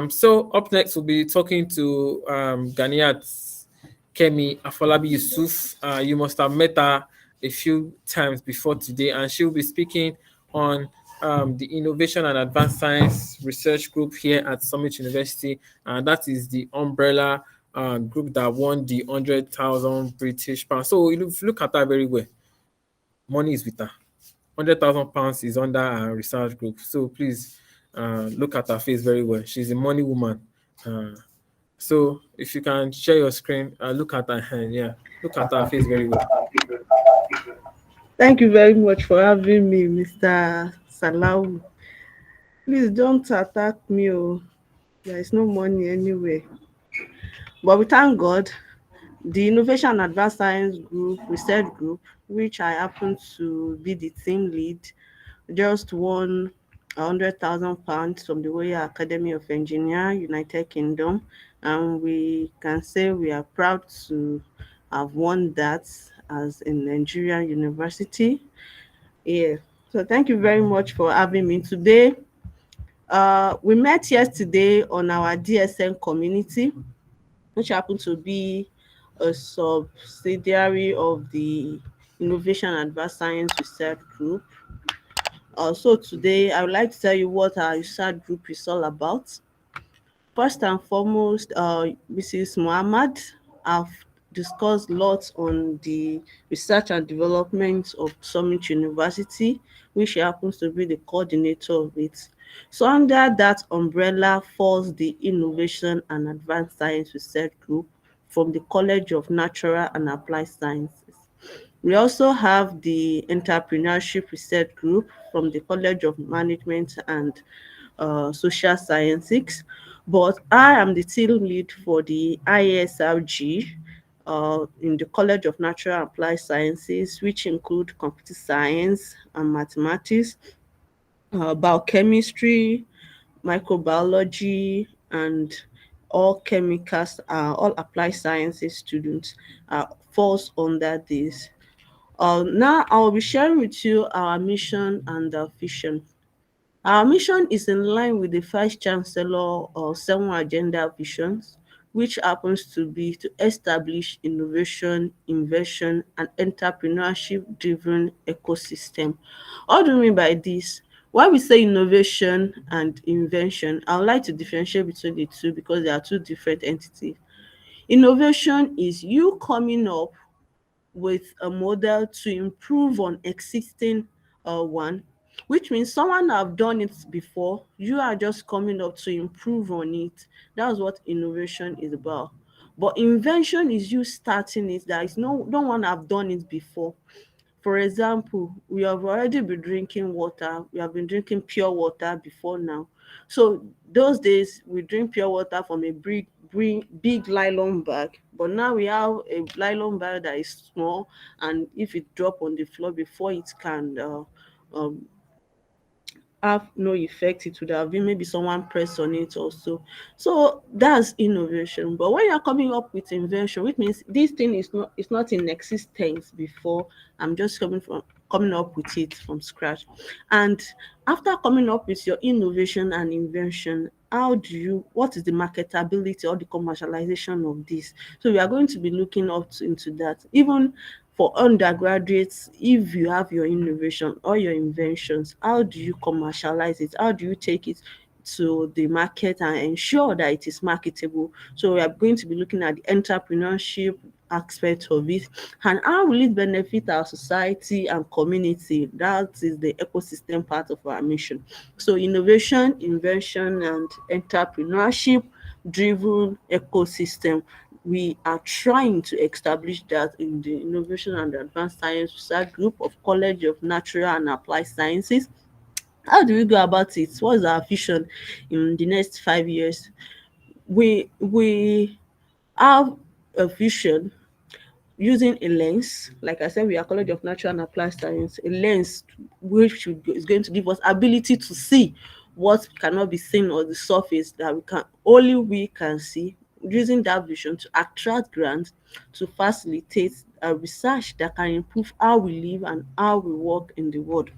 So up next, we'll be talking to Ganiat Kemi AFOLABI YUSUF. You must have met her a few times before today, and she'll be speaking on the Innovation and Advanced Science Research Group here at Summit University, and that is the umbrella group that won the 100,000 British pounds. So if you look at her very well, money is with her. 100,000 pounds is under our research group. So please look at her face very well. She's a money woman. So if you can share your screen, look at her hand. Yeah, look at her face very well. Thank you very much for having me, Mr. Salau. Please don't attack me. Oh. There is no money anywhere. But we thank God, the Innovation and Advanced Science Group, Research Group, which I happen to be the team lead, just won £100,000 from the Royal Academy of Engineer, United Kingdom, and we can say we are proud to have won that as a Nigerian university. Yeah. So thank you very much for having me today. We met yesterday on our DSN community, which happened to be a subsidiary of the Innovation and Advanced Science Research Group. So today I would like to tell you what our research group is all about. First and foremost, Mrs. Muhammad have discussed lots on the research and development of Summit University, which she happens to be the coordinator of it. So under that umbrella falls the Innovation and Advanced Science Research Group from the College of Natural and Applied Sciences. We also have the Entrepreneurship Research Group from the College of Management and Social Sciences, but I am the team lead for the IASRG in the College of Natural and Applied Sciences, which include computer science and mathematics, biochemistry, microbiology, and all chemicals, all applied sciences students falls under this. Now I will be sharing with you our mission and our vision. Our mission is in line with the Vice Chancellor of 7 Agenda Visions, which happens to be to establish innovation, invention, and entrepreneurship-driven ecosystem. What do we mean by this? When we say innovation and invention, I would like to differentiate between the two because they are two different entities. Innovation is you coming up with a model to improve on existing one, which means someone have done it before, you are just coming up to improve on it. That's what innovation is about. But invention is you starting it, that is no one have done it before. For example, we have already been drinking water. We have been drinking pure water before now. So those days we drink pure water from a big nylon bag, but now we have a nylon bag that is small, and if it drop on the floor before it can um, have no effect, it would have been maybe someone pressed on it also. So that's innovation. But when you're coming up with invention, which means this thing is not in existence before, I'm just coming up with it from scratch. And after coming up with your innovation and invention, what is the marketability or the commercialization of this? So we are going to be looking into that. Even for undergraduates, if you have your innovation or your inventions, how do you commercialize it? How do you take it to the market and ensure that it is marketable? So we are going to be looking at the entrepreneurship aspect of it, and how will it benefit our society and community. That is the ecosystem part of our mission. So innovation, invention, and entrepreneurship driven ecosystem, we are trying to establish that in the Innovation and Advanced Science Research Group of College of Natural and Applied Sciences. How do we go about it? What is our vision in the next 5 years? We have a vision using a lens. Like I said, we are College of Natural and Applied Science, a lens which is going to give us ability to see what cannot be seen on the surface, that we can see, using that vision to attract grants to facilitate a research that can improve how we live and how we work in the world.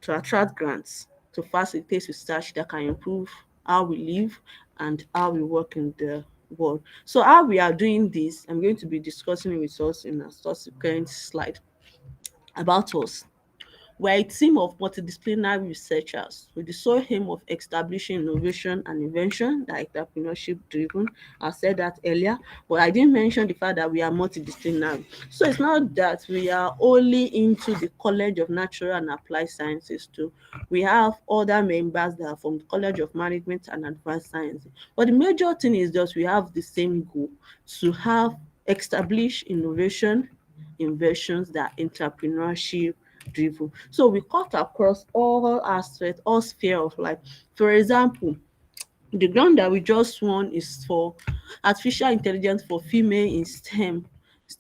To attract grants to facilitate research that can improve how we live, and how we work in the world. So how we are doing this, I'm going to be discussing it with us in a subsequent slide about us. We're a team of multidisciplinary researchers with the sole aim of establishing innovation and invention that are entrepreneurship driven. I said that earlier, but I didn't mention the fact that we are multidisciplinary. So it's not that we are only into the College of Natural and Applied Sciences too. We have other members that are from the College of Management and Advanced Sciences. But the major thing is just we have the same goal to have establish innovation, inventions that are entrepreneurship driven. So we cut across all aspects, all sphere of life. For example, the ground that we just won is for artificial intelligence for female in STEM,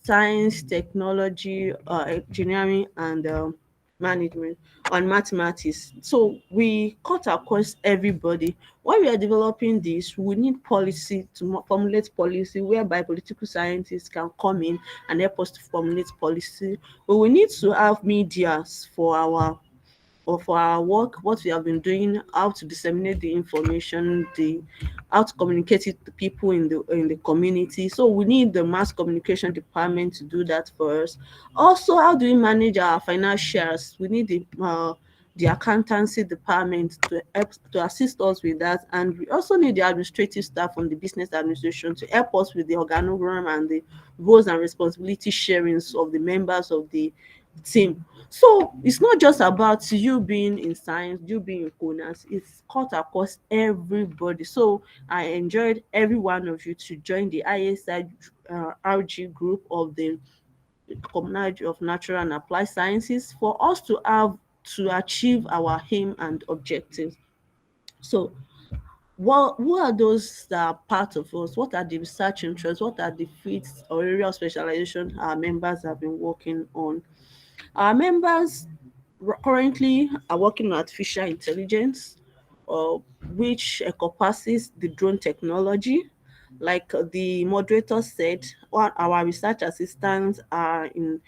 science, technology, engineering, and management, and mathematics. So we cut across everybody. When we are developing this, we need policy to formulate policy whereby political scientists can come in and help us to formulate policy. But we need to have medias for our or for our work, what we have been doing, how to disseminate the information, the how to communicate it to people in the community. So we need the mass communication department to do that for us. Also, how do we manage our financials? We need the accountancy department to help to assist us with that, and we also need the administrative staff from the business administration to help us with the organogram and the roles and responsibility sharings of the members of the team. So it's not just about you being in science, you being in corners, it's cut across everybody. So I enjoyed every one of you to join the IASRG group of the Community of Natural and Applied Sciences for us to have to achieve our aim and objectives. So who are those that are part of us? What are the research interests? What are the fields or area of specialization our members have been working on? Our members currently are working on artificial intelligence, uh, which encompasses the drone technology. Like the moderator said, our research assistants are in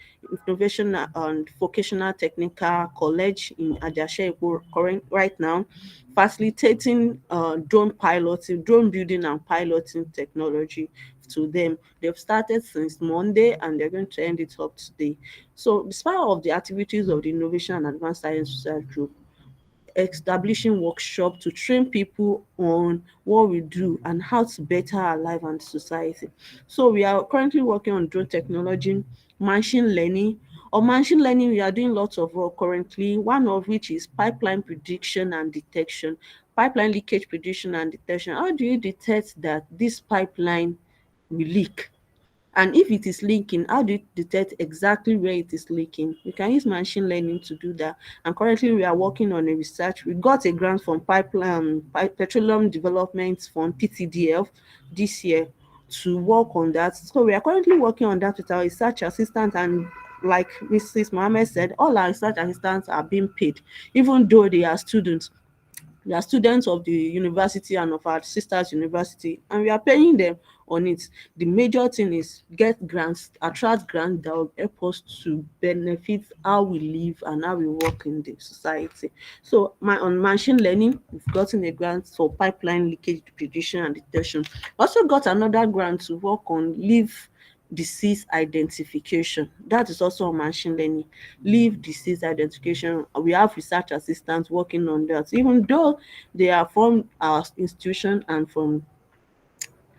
Innovation and Vocational Technical College in Ajase current right now, facilitating drone piloting, drone building and piloting technology to them. They've started since Monday and they're going to end it up today. So, despite of the activities of the Innovation and Advanced Science Research Group, establishing workshop to train people on what we do and how to better our life and society. So we are currently working on drone technology, machine learning. On machine learning, we are doing lots of work currently, one of which is pipeline prediction and detection, pipeline leakage prediction and detection. How do you detect that this pipeline will leak? And if it is leaking, how do you detect exactly where it is leaking? We can use machine learning to do that. And currently, we are working on a research. We got a grant from Petroleum Development Fund (PTDF) this year to work on that. So we are currently working on that with our research assistant. And like Mrs. Mohammed said, all our research assistants are being paid, even though they are students. We are students of the university and of our sisters university, and we are paying them on it. The major thing is get grants, attract grants that will help us to benefit how we live and how we work in the society. So on machine learning, we've gotten a grant for pipeline leakage prediction and detection. Also got another grant to work on leaf disease identification. That is also on machine learning. Leaf disease identification. We have research assistants working on that, even though they are from our institution and from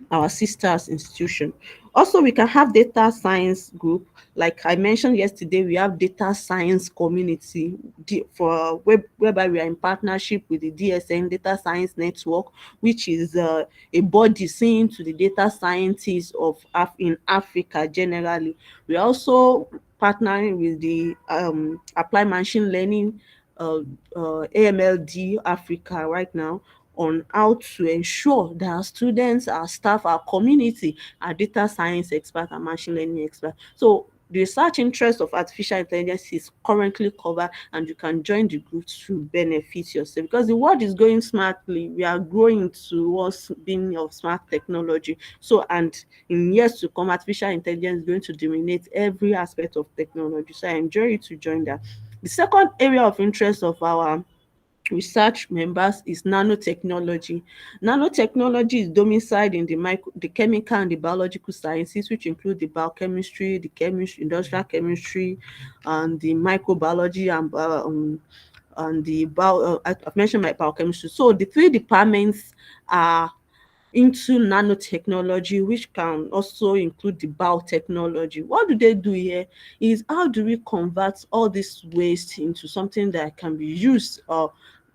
our sisters institution. Also, we can have data science group. Like I mentioned yesterday, we have data science community for whereby we are in partnership with the DSN Data Science Network, which is a body seeing to the data scientists in Africa generally. We are also partnering with the Applied Machine Learning AMLD Africa right now on how to ensure that our students, our staff, our community are data science experts and machine learning experts. So the research interest of artificial intelligence is currently covered, and you can join the group to benefit yourself because the world is going smartly. We are growing towards being of smart technology. So, and in years to come, artificial intelligence is going to dominate every aspect of technology. So I enjoy you to join that. The second area of interest of our research members is nanotechnology. Nanotechnology is domiciled in the chemical and the biological sciences, which include the biochemistry, the chemistry, industrial chemistry, and the microbiology and the I've mentioned my biochemistry. So the three departments are into nanotechnology, which can also include the biotechnology. What do they do here is, how do we convert all this waste into something that can be used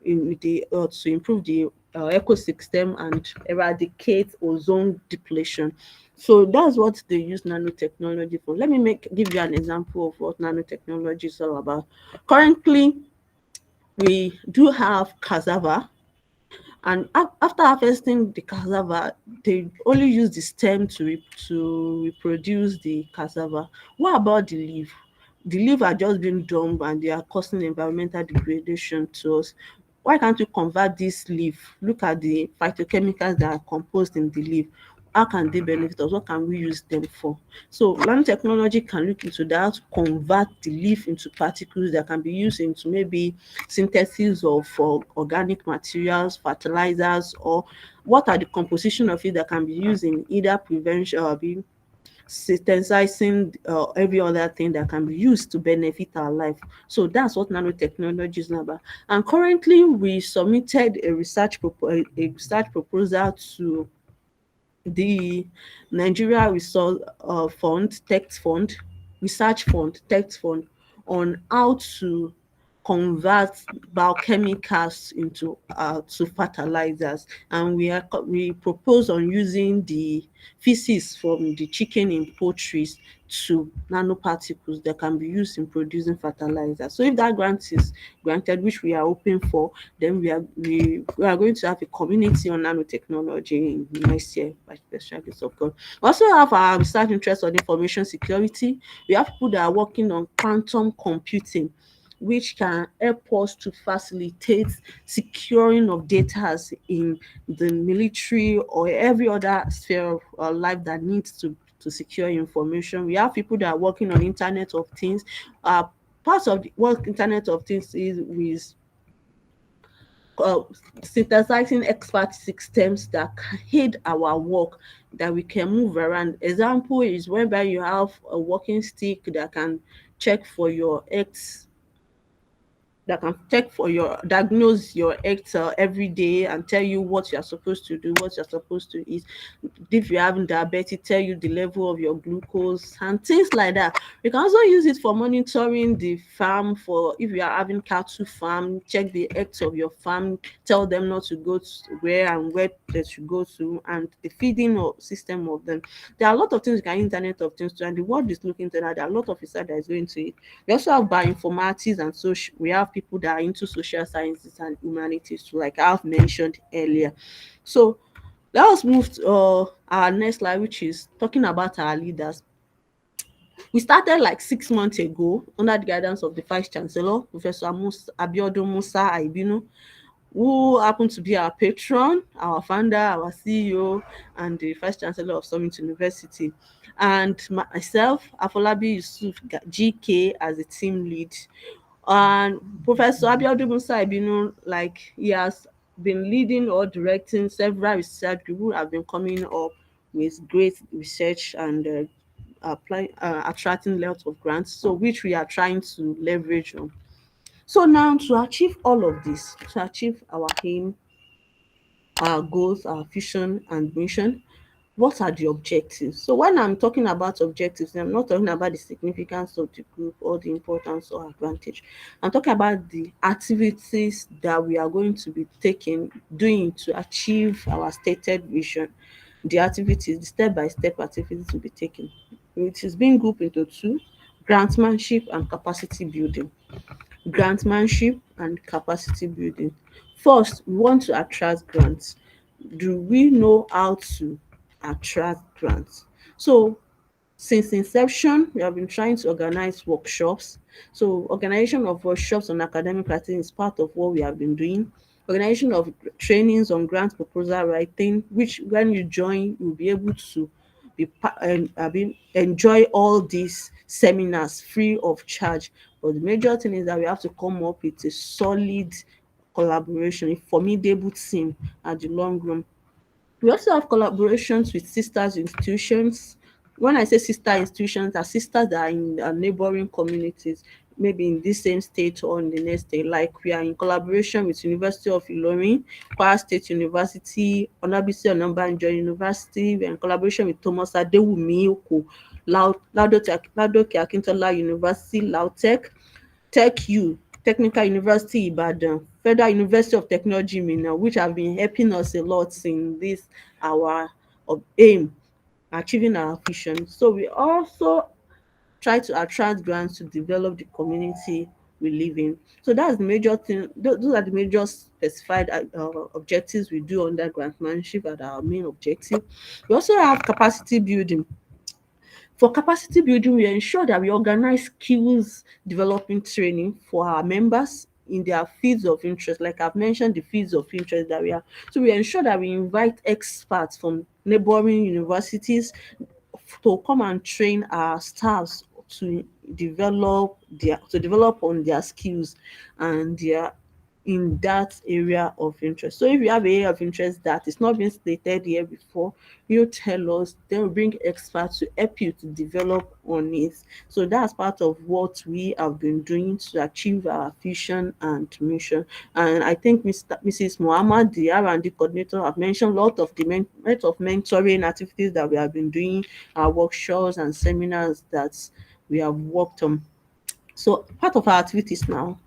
in the to improve the ecosystem and eradicate ozone depletion. So that's what they use nanotechnology for. Let me give you an example of what nanotechnology is all about. Currently, we do have cassava, and after harvesting the cassava, they only use the stem to reproduce the cassava. What about the leaf? The leaf are just being dumped and they are causing environmental degradation to us. Why can't we convert this leaf? Look at the phytochemicals that are composed in the leaf. How can they benefit us? What can we use them for? So nanotechnology can look into that, convert the leaf into particles that can be used into maybe synthesis of organic materials, fertilizers, or what are the composition of it that can be used in either prevention or being synthesizing every other thing that can be used to benefit our life. So that's what nanotechnology is about. And currently, we submitted a research proposal to the Nigeria Resource Fund, Tech Fund, Research Fund, Tech Fund, on how to convert biochemicals into to fertilizers. And we propose on using the feces from the chicken in poultries to nanoparticles that can be used in producing fertilizer. So if that grant is granted, which we are hoping for, then we are going to have a community on nanotechnology in next year by special grace of God. We also have our research interest on information security. We have people that are working on quantum computing, which can help us to facilitate securing of data in the military or every other sphere of life that needs to secure information. We have people that are working on Internet of Things. Part of the what Internet of Things is with uh, synthesizing expert systems that can aid our work, that we can move around. Example is whereby you have a walking stick that can check for your X that can check for your diagnose your health every day and tell you what you're supposed to do, what you're supposed to eat. If you're having diabetes, tell you the level of your glucose and things like that. You can also use it for monitoring the farm. For if you are having cattle farm, check the health of your farm, tell them not to go to where and where they should go to, and the feeding or system of them. There are a lot of things you can Internet of Things to, and the world is looking to that. There are a lot of research that is going to it. We also have bioinformatics and social. We have people that are into social sciences and humanities too, like I've mentioned earlier. So let us move to our next slide, which is talking about our leaders. We started like 6 months ago under the guidance of the Vice Chancellor, Professor Abiodun Musa Aibinu, who happened to be our patron, our founder, our CEO, and the Vice Chancellor of Summit University. And myself, AFOLABI Yusuf GK, as a team lead. And Professor Abiodun Musa Ibinu, like he has been leading or directing several research groups who have been coming up with great research and attracting lots of grants, so which we are trying to leverage on. So now, to achieve all of this, to achieve our aim, our goals, our vision and mission, what are the objectives? So when I'm talking about objectives, I'm not talking about the significance of the group or the importance or advantage. I'm talking about the activities that we are going to be doing to achieve our stated vision. The activities, the step-by-step activities to be taken. It is being grouped into two: grantmanship and capacity building. Grantmanship and capacity building. First, we want to attract grants. Do we know how to attract grants? So since inception, we have been trying to organize workshops. So organization of workshops on academic writing is part of what we have been doing. Organization of trainings on grant proposal writing, which when you join, you'll be able to enjoy all these seminars free of charge. But the major thing is that we have to come up with a solid collaboration, a formidable team at the long run. We also have collaborations with sisters institutions. When I say sister institutions, are sisters that are in neighboring communities, maybe in this same state or in the next state. Like we are in collaboration with University of Ilorin, Kwara State University, Onabisi Onabanjo University. We are in collaboration with Thomas Adewumi Oko, Ladoke Akintola University, Lautech, Tech U, Technical University Ibadan, Federal University of Technology Minna, which have been helping us a lot in this our aim, achieving our vision. So we also try to attract grants to develop the community we live in. So that's the major thing. Those are the major specified objectives we do under grantmanship at our main objective. We also have capacity building. For capacity building, we ensure that we organize skills developing training for our members in their fields of interest. Like I've mentioned, the fields of interest that we have. So we ensure that we invite experts from neighboring universities to come and train our staffs to develop on their skills and their in that area of interest. So if you have an area of interest that is not being stated here before, you tell us, then we bring experts to help you to develop on it. So that's part of what we have been doing to achieve our vision and mission. And I think Mrs. Muhammad, the R&D coordinator, have mentioned a lot of the lot of mentoring activities that we have been doing, our workshops and seminars that we have worked on. So part of our activities now,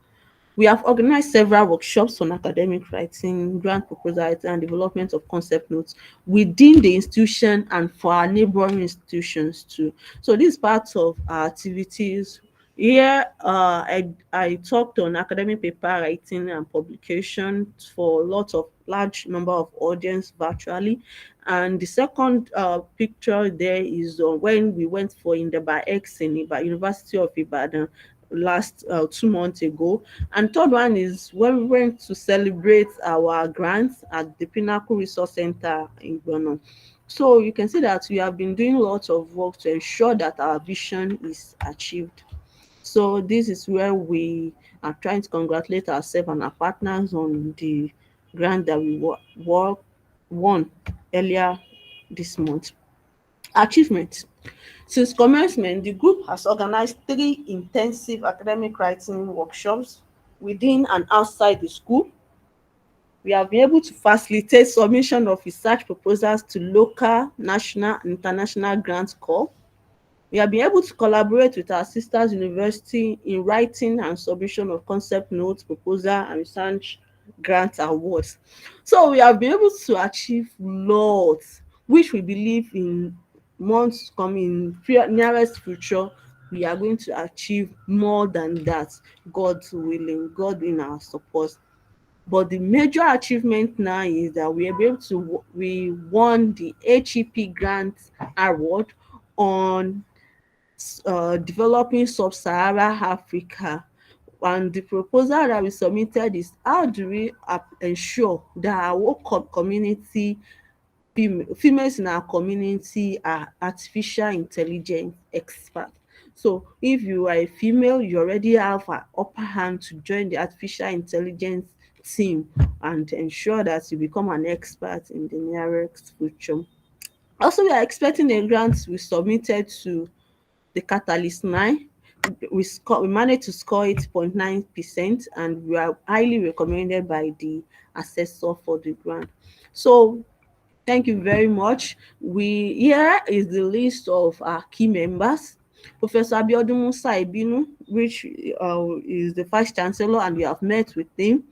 we have organized several workshops on academic writing, grant proposal writing, and development of concept notes within the institution and for our neighboring institutions too. So this is part of our activities. Here, I talked on academic paper writing and publication for lots of large number of audience virtually. And the second picture there is when we went for Indaba X in University of Ibadan last 2 months ago. And third one is when we went to celebrate our grants at the Pinnacle Resource Center in Ghana. So you can see that we have been doing lots of work to ensure that our vision is achieved. So this is where we are trying to congratulate ourselves and our partners on the grant that we won earlier this month. Achievement. Since commencement, the group has organized 3 intensive academic writing workshops within and outside the school. We have been able to facilitate submission of research proposals to local, national, and international grant corps. We have been able to collaborate with our sisters university in writing and submission of concept notes, proposal, and research grant awards. So we have been able to achieve lots, which we believe in months coming, nearest future, we are going to achieve more than that, God willing, God in our support. But the major achievement now is that we won the HEP grant award on developing sub-Sahara Africa. And the proposal that we submitted is how do we ensure that our whole community, females in our community are artificial intelligence experts. So if you are a female, you already have an upper hand to join the artificial intelligence team and ensure that you become an expert in the nearest future. Also, we are expecting a grant we submitted to the Catalyst 9. We managed to score 8.9%, and we are highly recommended by the assessor for the grant. So thank you very much. Here is the list of our key members. Professor Abiodun Musa Ibinu, which is the Vice Chancellor, and we have met with him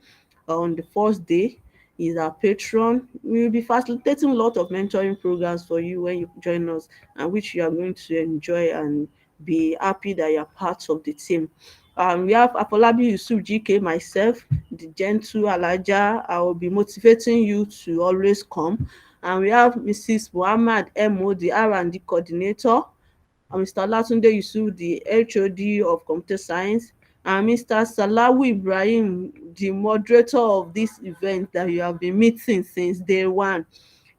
on the first day. He's our patron. We will be facilitating a lot of mentoring programs for you when you join us, and which you are going to enjoy and be happy that you're part of the team. We have Afolabi Yusuf GK, myself, the gentle Alaja. I will be motivating you to always come. And we have Mrs. Muhammad Mo, the R&D coordinator, and Mr. Latunde Yusuf, the HOD of Computer Science, and Mr. Salawu Ibrahim, the moderator of this event that you have been meeting since day one.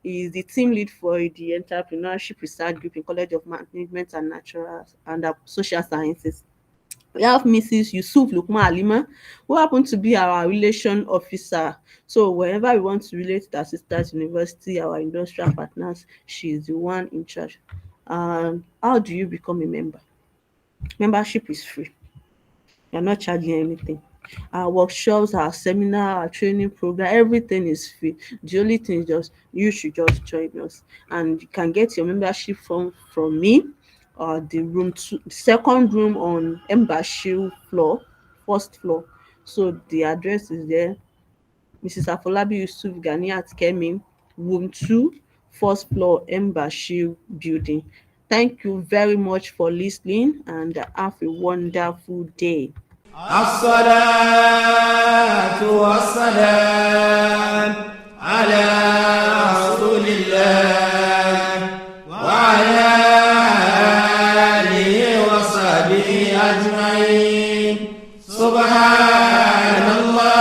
He is the team lead for the Entrepreneurship Research Group in College of Management and Natural and Social Sciences. We have Mrs. Yusuf Lukman Alima, who happen to be our relation officer. So whenever we want to relate to our sisters university, our industrial partners, she is the one in charge. How do you become a member? Membership is free. You're not charging anything. Our workshops, our seminar, our training program, everything is free. The only thing is just you should just join us, and you can get your membership form from me. The room two, the second room on Embassy floor, first floor. So the address is there. Mrs. Afolabi Yusuf Ganiat Kemi, room 2, first floor, Embassy building. Thank you very much for listening and have a wonderful day. الصلاة والسلام على رسول الله وعلى آله وصحبه أجمعين. سبحان الله